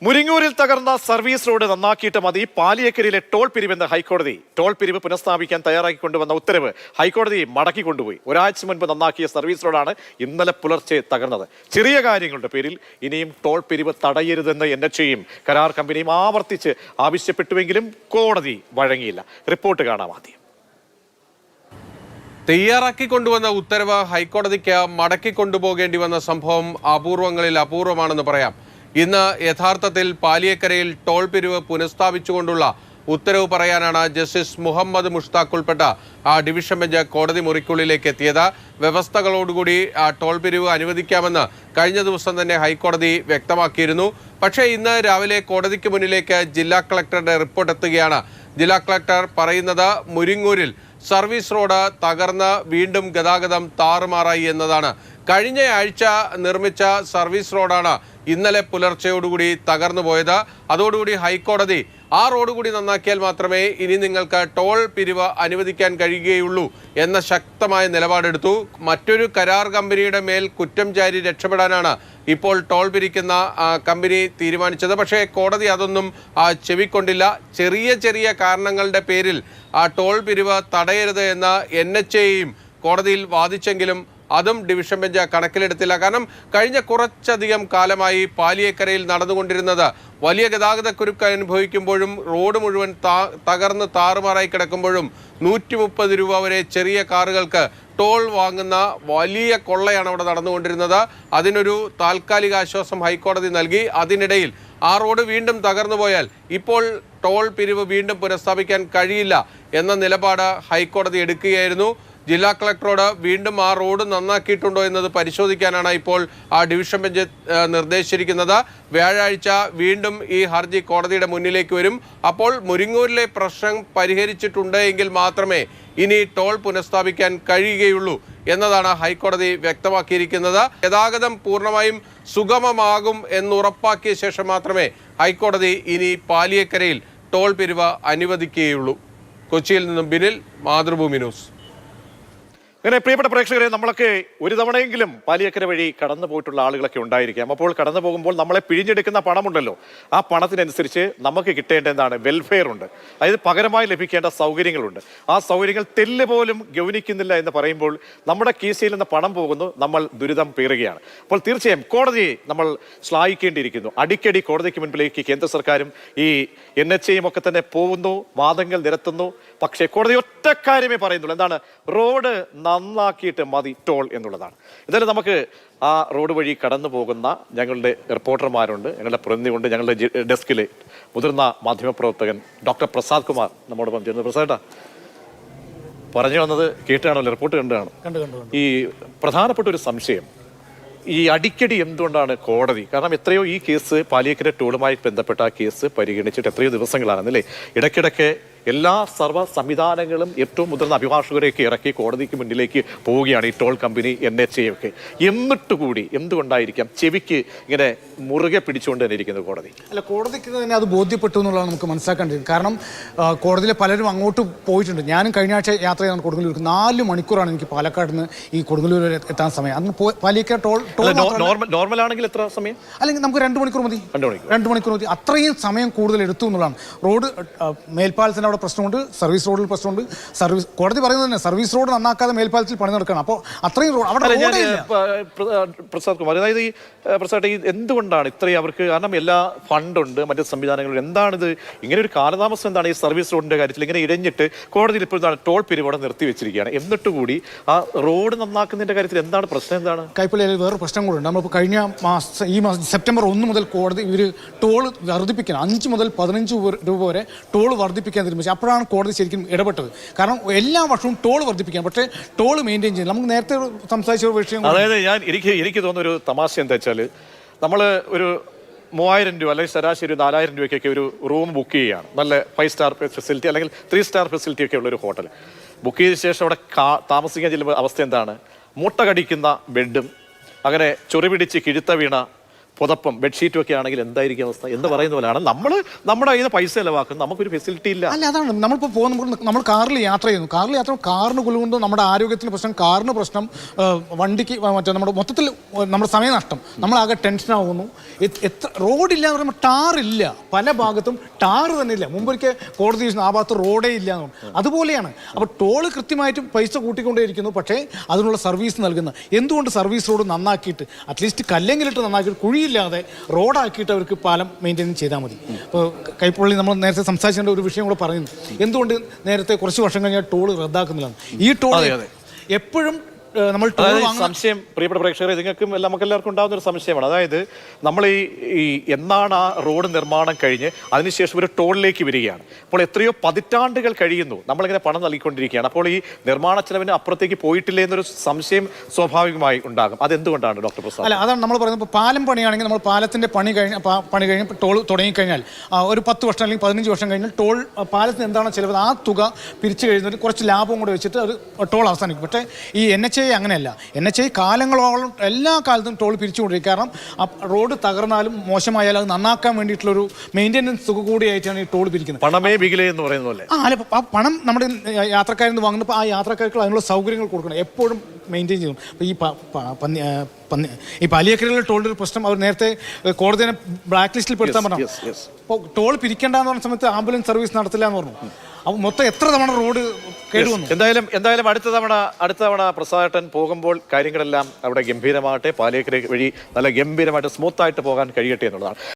മുരിങ്ങൂരിൽ തകർന്ന service road നന്നാക്കിയിട്ട് മതി, പാലിയേക്കരയിലെ toll പിരിവെന്ന് ഹൈക്കോടതി. ടോൾ പിരിവ് പുനഃസ്ഥാപിക്കാൻ തയ്യാറാക്കിക്കൊണ്ടുവന്ന ഉത്തരവ് ഹൈക്കോടതി മടക്കിക്കൊണ്ടുപോയി. ഒരാഴ്ച മുൻപ് നന്നാക്കിയ സർവീസ് റോഡാണ് ഇന്നലെ പുലർച്ചെ തകർന്നത്. ചെറിയ കാര്യങ്ങളുടെ പേരിൽ ഇനിയും ടോൾ പിരിവ് തടയരുതെന്ന് NHAയും കരാർ കമ്പനിയും ആവർത്തിച്ച് ആവശ്യപ്പെട്ടുവെങ്കിലും കോടതി വഴങ്ങിയില്ല. റിപ്പോർട്ട് കാണാം ആദ്യം. തയ്യാറാക്കിക്കൊണ്ടുവന്ന ഉത്തരവ് ഹൈക്കോടതിക്ക് മടക്കിക്കൊണ്ടുപോകേണ്ടി വന്ന സംഭവം അപൂർവങ്ങളിൽ അപൂർവമാണെന്ന് പറയാം. ഇന്ന് യഥാർത്ഥത്തിൽ പാലിയേക്കരയിൽ ടോൾ പിരിവ് പുനഃസ്ഥാപിച്ചുകൊണ്ടുള്ള ഉത്തരവ് പറയാനാണ് ജസ്റ്റിസ് മുഹമ്മദ് മുഷ്താഖ് ഉൾപ്പെട്ട ഡിവിഷൻ ബെഞ്ച് കോടതി മുറിക്കുള്ളിലേക്ക് എത്തിയത്. വ്യവസ്ഥകളോടുകൂടി ടോൾ പിരിവ് അനുവദിക്കാമെന്ന് കഴിഞ്ഞ ദിവസം തന്നെ ഹൈക്കോടതി വ്യക്തമാക്കിയിരുന്നു. പക്ഷേ ഇന്ന് രാവിലെ കോടതിക്ക് മുന്നിലേക്ക് ജില്ലാ കളക്ടറുടെ റിപ്പോർട്ട് എത്തുകയാണ്. ജില്ലാ കളക്ടർ പറയുന്നത് മുരിങ്ങൂരിൽ സർവീസ് റോഡ് തകർന്ന് വീണ്ടും ഗതാഗതം താറുമാറായി എന്നതാണ്. കഴിഞ്ഞ ആഴ്ച നിർമ്മിച്ച സർവീസ് റോഡാണ് ഇന്നലെ പുലർച്ചയോടുകൂടി തകർന്നു പോയത്. അതോടുകൂടി ഹൈക്കോടതി ആ റോഡ് കൂടി നന്നാക്കിയാൽ മാത്രമേ ഇനി നിങ്ങൾക്ക് ടോൾ പിരിവ് അനുവദിക്കാൻ കഴിയുകയുള്ളൂ എന്ന ശക്തമായ നിലപാടെടുത്തു. മറ്റൊരു കരാർ കമ്പനിയുടെ മേൽ കുറ്റം ചാരി രക്ഷപ്പെടാനാണ് ഇപ്പോൾ ടോൾ പിരിക്കുന്ന കമ്പനി തീരുമാനിച്ചത്. പക്ഷേ കോടതി അതൊന്നും ചെവിക്കൊണ്ടില്ല. ചെറിയ ചെറിയ കാരണങ്ങളുടെ പേരിൽ ടോൾ പിരിവ് തടയരുത് എന്ന് NHAയും കോടതിയിൽ വാദിച്ചെങ്കിലും അതും ഡിവിഷൻ ബെഞ്ച് കണക്കിലെടുത്തില്ല. കാരണം കഴിഞ്ഞ കുറച്ചധികം കാലമായി പാലിയേക്കരയിൽ നടന്നുകൊണ്ടിരുന്നത് വലിയ ഗതാഗതക്കുരുക്ക് അനുഭവിക്കുമ്പോഴും റോഡ് മുഴുവൻ തകർന്ന് താറുമാറായി കിടക്കുമ്പോഴും 130 രൂപ വരെ ചെറിയ കാറുകൾക്ക് ടോൾ വാങ്ങുന്ന വലിയ കൊള്ളയാണ് അവിടെ നടന്നുകൊണ്ടിരുന്നത്. അതിനൊരു താൽക്കാലിക ആശ്വാസം ഹൈക്കോടതി നൽകി. അതിനിടയിൽ ആ റോഡ് വീണ്ടും തകർന്നു പോയാൽ ഇപ്പോൾ ടോൾ പിരിവ് വീണ്ടും പുനഃസ്ഥാപിക്കാൻ കഴിയില്ല എന്ന നിലപാട് ഹൈക്കോടതി എടുക്കുകയായിരുന്നു. ജില്ലാ കളക്ടറോട് വീണ്ടും ആ റോഡ് നന്നാക്കിയിട്ടുണ്ടോ എന്നത് പരിശോധിക്കാനാണ് ഇപ്പോൾ ഡിവിഷൻ ബെഞ്ച് നിർദ്ദേശിച്ചിരിക്കുന്നത്. വ്യാഴാഴ്ച വീണ്ടും ഈ ഹർജി കോടതിയുടെ മുന്നിലേക്ക് വരും. അപ്പോൾ മുരിങ്ങൂരിലെ പ്രശ്നം പരിഹരിച്ചിട്ടുണ്ട് എങ്കിൽ മാത്രമേ ഇനി ടോൾ പുനഃസ്ഥാപിക്കാൻ കഴിയുകയുള്ളൂ എന്നതാണ് ഹൈക്കോടതി വ്യക്തമാക്കിയിരിക്കുന്നത്. ഗതാഗതം പൂർണ്ണമായും സുഗമമാകും എന്നുറപ്പാക്കിയ ശേഷം മാത്രമേ ഹൈക്കോടതി ഇനി പാലിയേക്കരയിൽ ടോൾ പിരിവ് അനുവദിക്കുകയുള്ളൂ. കൊച്ചിയിൽ നിന്നും ബിനിൽ, മാതൃഭൂമി ന്യൂസ്. അങ്ങനെ പ്രിയപ്പെട്ട പ്രേക്ഷകരെ, നമ്മളൊക്കെ ഒരു തവണയെങ്കിലും പാലിയേക്കര വഴി കടന്നു പോയിട്ടുള്ള ആളുകളൊക്കെ ഉണ്ടായിരിക്കാം. അപ്പോൾ കടന്നു പോകുമ്പോൾ നമ്മളെ പിഴിഞ്ഞെടുക്കുന്ന പണമുണ്ടല്ലോ, ആ പണത്തിനനുസരിച്ച് നമുക്ക് കിട്ടേണ്ട എന്താണ്, വെൽഫെയർ ഉണ്ട്. അതായത് പകരമായി ലഭിക്കേണ്ട സൗകര്യങ്ങളുണ്ട്. ആ സൗകര്യങ്ങൾ തെല്ല് പോലും ഗൗനിക്കുന്നില്ല എന്ന് പറയുമ്പോൾ നമ്മുടെ കീശയിൽ നിന്ന് പണം പോകുന്നു, നമ്മൾ ദുരിതം പേറുകയാണ്. അപ്പോൾ തീർച്ചയായും കോടതിയെ നമ്മൾ ശ്ലാഘിക്കേണ്ടിയിരിക്കുന്നു. അടിക്കടി കോടതിക്ക് മുൻപിലേക്ക് കേന്ദ്ര സർക്കാരും ഈ NHAയും ഒക്കെ തന്നെ പോകുന്നു, വാദങ്ങൾ നിരത്തുന്നു. പക്ഷേ കോടതി ഒറ്റ കാര്യമേ പറയുന്നുള്ളൂ, എന്താണ്, റോഡ് നന്നാക്കിയിട്ട് മതി ടോൾ എന്നുള്ളതാണ്. എന്തായാലും നമുക്ക് ആ റോഡ് വഴി കടന്നു പോകുന്ന ഞങ്ങളുടെ റിപ്പോർട്ടർമാരുണ്ട്, ഞങ്ങളുടെ പ്രതിനിധിയുണ്ട്. ഞങ്ങളുടെ ഡെസ്കിൽ മുതിർന്ന മാധ്യമപ്രവർത്തകൻ ഡോക്ടർ പ്രസാദ് കുമാർ നമ്മോടൊപ്പം ചേർന്ന്. പ്രസാദ് പറഞ്ഞു വന്നത് കേട്ടാണല്ലോ, റിപ്പോർട്ട് കണ്ടാണ്. ഈ പ്രധാനപ്പെട്ട ഒരു സംശയം, ഈ അടിക്കടി എന്തുകൊണ്ടാണ് കോടതി, കാരണം എത്രയോ ഈ കേസ് പാലിയേക്കര ടോളുമായി ബന്ധപ്പെട്ട ആ കേസ് പരിഗണിച്ചിട്ട് എത്രയോ ദിവസങ്ങളാണെന്നല്ലേ, ഇടയ്ക്കിടയ്ക്ക് എല്ലാ സർവ്വ സംവിധാനങ്ങളും ഏറ്റവും മുതിർന്ന അഭിഭാഷകരെയൊക്കെ ഇറക്കി കോടതിക്ക് മുന്നിലേക്ക് പോവുകയാണ് ഈ ടോൾ കമ്പനി NHAയൊക്കെ. എന്നിട്ട് കൂടി എന്തുകൊണ്ടായിരിക്കാം ചെവിക്ക് ഇങ്ങനെ മുറുകെ പിടിച്ചുകൊണ്ട് തന്നെ ഇരിക്കുന്നത് കോടതി? അല്ല, കോടതിക്ക് തന്നെ അത് ബോധ്യപ്പെട്ടു എന്നുള്ളതാണ് നമുക്ക് മനസ്സിലാക്കേണ്ടത്. കാരണം കോടതിയിലെ പലരും അങ്ങോട്ട് പോയിട്ടുണ്ട്. ഞാനും കഴിഞ്ഞ ആഴ്ച യാത്ര ചെയ്താണ് കൊടുങ്ങല്ലൂർ. 4 മണിക്കൂറാണ് എനിക്ക് പാലക്കാട് നിന്ന് ഈ കൊടുങ്ങല്ലൂർ വരെ എത്താൻ സമയം. അന്ന് പാലിയേക്കര ടോൾ നോർമൽ ആണെങ്കിൽ എത്ര സമയം? അല്ലെങ്കിൽ നമുക്ക് 2 മണിക്കൂർ മതി. 2 മണിക്കൂർ മതി. അത്രയും സമയം കൂടുതൽ എടുത്തു എന്നുള്ളതാണ്. റോഡ് മേൽപ്പാലത്തിന് അവിടെ പ്രശ്നമുണ്ട്, സർവീസ് റോഡിൽ പ്രശ്നമുണ്ട്. കോടതി പറയുന്നത് തന്നെ സർവീസ് റോഡ് നന്നാക്കാതെ മേൽപ്പാലത്തിൽ പണി നടക്കണം. അപ്പോൾ അത്രയും അവിടെ പ്രസാദ് കുമാർ, അതായത് ഈ പ്രസാദ് ഈ എന്തുകൊണ്ടാണ് ഇത്രയും അവർക്ക്, കാരണം എല്ലാ ഫണ്ടുണ്ട്, മറ്റു സംവിധാനങ്ങളും, എന്താണിത് ഇങ്ങനെ ഒരു കാലതാമസം? എന്താണ് ഈ സർവീസ് റോഡിന്റെ കാര്യത്തിൽ ഇങ്ങനെ ഇഴഞ്ഞിട്ട് കോടതിയിൽ ഇപ്പോൾ എന്താണ് ടോൾ പിരിവ് അവിടെ നിർത്തി വെച്ചിരിക്കുകയാണ്, എന്നിട്ട് കൂടി ആ റോഡ് നന്നാക്കുന്നതിന്റെ കാര്യത്തിൽ എന്താണ് പ്രശ്നം? എന്താണ് കൈപ്പള്ളിയിൽ വേറെ പ്രശ്നം കൂടെ ഉണ്ട്. നമ്മളിപ്പോൾ കഴിഞ്ഞ മാസം ഈ മാസം സെപ്റ്റംബർ 1 മുതൽ കോടതി ഇവർ ടോൾ വർദ്ധിപ്പിക്കണം, 5 മുതൽ 15 രൂപ വരെ ടോൾ വർദ്ധിപ്പിക്കാൻ തീരുമാനിച്ചു. അപ്പോഴാണ് കോടതി ശരിക്കും ഇടപെട്ടത്. കാരണം എല്ലാ വർഷവും ടോൾ വർദ്ധിപ്പിക്കാം, പക്ഷേ ടോൾ മെയിൻറ്റെയിൻ ചെയ്യാൻ നമുക്ക് നേരത്തെ സംസാരിച്ച വിഷയം. അതായത് എനിക്ക് തോന്നുന്ന ഒരു തമാശ എന്താ വെച്ചാൽ, നമ്മൾ ഒരു 3000 രൂപ അല്ലെങ്കിൽ ശരാശരി 4000 രൂപയ്ക്കൊക്കെ ഒരു റൂം ബുക്ക് ചെയ്യുകയാണ്, നല്ല 5 സ്റ്റാർ ഫെസിലിറ്റി അല്ലെങ്കിൽ 3 സ്റ്റാർ ഫെസിലിറ്റി ഒക്കെ ഉള്ളൊരു ഹോട്ടൽ ബുക്ക് ചെയ്ത ശേഷം അവിടെ താമസിക്കാൻ ചെല്ലുമ്പോൾ അവസ്ഥ എന്താണ്? മുട്ട കടിക്കുന്ന ബെഡും, അങ്ങനെ ചൊറി പിടിച്ച് കിഴുത്ത വീണ പുതപ്പം ബെഡ്ഷീറ്റും ഒക്കെ ആണെങ്കിൽ എന്തായിരിക്കും അവസ്ഥ എന്ന് പറയുന്ന പോലെയാണ് നമ്മുടെ കയ്യിൽ നിന്ന് പൈസ ചെലവാക്കുന്നത്, നമുക്കൊരു ഫെസിലിറ്റി ഇല്ല. അല്ല, അതാണ് നമ്മളിപ്പോൾ പോകുമ്പോൾ നമ്മൾ കാറിൽ യാത്ര ചെയ്യുന്നു, കാറിന് കൊല്ലുകൊണ്ട് നമ്മുടെ ആരോഗ്യത്തിന് പ്രശ്നം, കാറിന് പ്രശ്നം, വണ്ടിക്ക് മറ്റേ നമ്മുടെ മൊത്തത്തിൽ നമ്മുടെ സമയനഷ്ടം, നമ്മളാകെ ടെൻഷനാകുന്നു. എത്ര റോഡില്ല എന്ന് പറയുമ്പോൾ ടാറില്ല, പല ഭാഗത്തും ടാറ് തന്നെ ഇല്ല. മുമ്പൊരിക്കൽ കോടതി ആ ഭാഗത്ത് റോഡേ ഇല്ല എന്ന് പറഞ്ഞു. അതുപോലെയാണ്. അപ്പോൾ ടോള് കൃത്യമായിട്ടും പൈസ കൂട്ടിക്കൊണ്ടേയിരിക്കുന്നു, പക്ഷേ അതിനുള്ള സർവീസ് നൽകുന്ന എന്തുകൊണ്ട് സർവീസ് റോഡ് നന്നാക്കിയിട്ട് അറ്റ്ലീസ്റ്റ് കല്ലെങ്കിലിട്ട് നന്നാക്കിയിട്ട് കുഴിയില്ലാതെ റോഡാക്കിയിട്ട് അവർക്ക് പാലം മെയിൻറ്റെയിൻ ചെയ്താൽ മതി. ഇപ്പോൾ കൈപ്പള്ളി നമ്മൾ നേരത്തെ സംസാരിച്ചേണ്ട ഒരു വിഷയം കൂടെ പറയുന്നു, എന്തുകൊണ്ട് നേരത്തെ കുറച്ച് വർഷം കഴിഞ്ഞാൽ ടോള് റദ്ദാക്കുന്നില്ല. ഈ ടോൾ എപ്പോഴും നമ്മൾ സംശയം, പ്രിയപ്പെട്ട പ്രേക്ഷകരെ, നിങ്ങൾക്കും നമുക്ക് എല്ലാവർക്കും ഉണ്ടാകുന്ന ഒരു സംശയമാണ്. അതായത് നമ്മൾ ഈ എന്നാണ് ആ റോഡ് നിർമ്മാണം കഴിഞ്ഞ് അതിനുശേഷം ഒരു ടോളിലേക്ക് വരികയാണ്. അപ്പോൾ എത്രയോ പതിറ്റാണ്ടുകൾ കഴിയുന്നു, നമ്മളിങ്ങനെ പണം നൽകിക്കൊണ്ടിരിക്കുകയാണ്. അപ്പോൾ ഈ നിർമ്മാണ ചെലവിന് അപ്പുറത്തേക്ക് പോയിട്ടില്ലേ എന്നൊരു സംശയം സ്വാഭാവികമായി ഉണ്ടാകും. അതെന്തുകൊണ്ടാണ് ഡോക്ടർ പ്രസാദ്? അല്ല, അതാണ് നമ്മൾ പറയുന്നത്. ഇപ്പോൾ പാലം പണിയാണെങ്കിൽ നമ്മൾ പാലത്തിൻ്റെ പണി കഴിഞ്ഞ് ടോൾ തുടങ്ങിക്കഴിഞ്ഞാൽ ഒരു 10 വർഷം അല്ലെങ്കിൽ 15 വർഷം കഴിഞ്ഞാൽ ടോൾ പാലത്തിന് എന്താണ് ചിലവ് ആ തുക പിരിച്ചു കഴിയുന്നതിന് കുറച്ച് ലാഭവും കൂടെ വെച്ചിട്ട് അത് ടോൾ അവസാനിക്കും. പക്ഷേ ഈ NHAI അങ്ങനെയല്ല. NHAI കാലങ്ങളോളം എല്ലാ കാലത്തും ടോൾ പിരിച്ചുകൊണ്ടിരിക്കും. കാരണം റോഡ് തകർന്നാലും മോശമായാലും അത് നന്നാക്കാൻ വേണ്ടിയിട്ടുള്ളൊരു മെയിൻ്റെനൻസ് തുക കൂടിയായിട്ടാണ് ഈ ടോൾ പിരിക്കുന്നത്. പണമേ ബിഗിലേ എന്ന് പറയുന്ന പോലെ. അല്ല, ആ പണം നമ്മുടെ യാത്രക്കാരിൽ നിന്ന് വാങ്ങുന്നപ്പോൾ ആ യാത്രക്കാർക്ക് അതിനുള്ള സൗകര്യങ്ങൾ കൊടുക്കണം, എപ്പോഴും മെയിൻറ്റെയിൻ ചെയ്യണം. അപ്പോൾ ഈ പാലിയേക്കരയിലെ ടോളിൻ്റെ ഒരു പ്രശ്നം അവർ നേരത്തെ കോടതിയെ ബ്ലാക്ക് ലിസ്റ്റിൽ പെടുത്താൻ പറഞ്ഞു. അപ്പോൾ ടോൾ പിരിക്കേണ്ടെന്ന് പറഞ്ഞ സമയത്ത് ആംബുലൻസ് സർവീസ് നടത്തില്ല എന്ന് പറഞ്ഞു. അപ്പോൾ മൊത്തം എത്ര തവണ റോഡ് കേടുവന്നു. എന്തായാലും അടുത്ത തവണ പ്രസാദേട്ടൻ പോകുമ്പോൾ കാര്യങ്ങളെല്ലാം അവിടെ ഗംഭീരമാകട്ടെ, പാലിയേക്കര വഴി നല്ല ഗംഭീരമായിട്ട് സ്മൂത്തായിട്ട് പോകാൻ കഴിയട്ടെ എന്നുള്ളതാണ്.